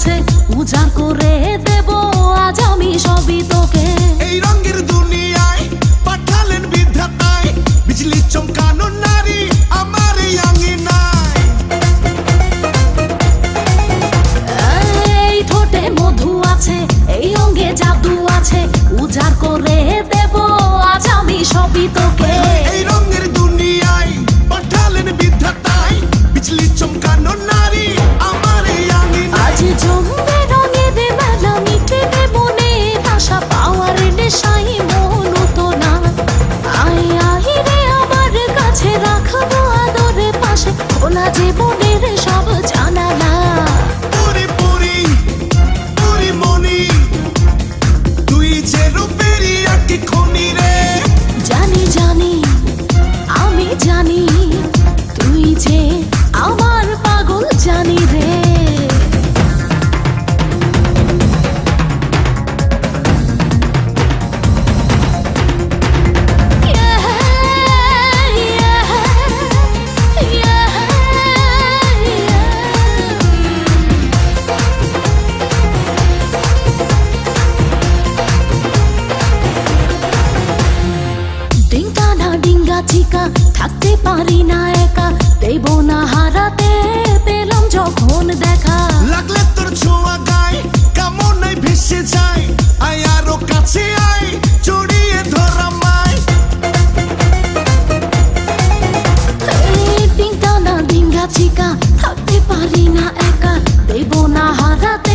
আছে উজাড় করে দেব আজ আমি সবই তোকে। এই রঙের দুনিয়ায় পাঠালেন বিধাতায়, বিজলি চমকানো নারী আমার এই আঙিনায়। এই ঠোঁটে মধু আছে, এই অঙ্গে জাদু আছে, উজাড় করে দেব আজ আমি সবই তোকে। এই রঙের দুনিয়ায় পাঠালেন বিধাতায়, বিজলি চমকানো নারী আমার এই আঙিনায়। আজ জমবে রঙের মেলা, মিটবে মনের আশা, পাওয়ার নেশাই মন তো না। আয় আয় রে আমার কাছে, রাখবো আদরে পাশে, খোলা জীবনের সব জানালা। পুরি পুরি পুরি মনি, তুই যে রূপেরই একটি খনি রে। জানি জানি আমি জানি, তুই যে আমার পাগল জানি রে। ডিঙ্কা না ডিঙ্গা চিকা, থাকতে পারি না একা, দেব না হারাতে, পেলাম যখন দেখা। লাগলে তোর ছোঁয়া গায়, কামনায় ভেসে যায়, আয় আরো কাছে আয়, জড়িয়ে ধরা মায়। ডিঙ্কা না ডিঙ্গা চিকা, থাকতে পারি না একা, দেব না হারাতে,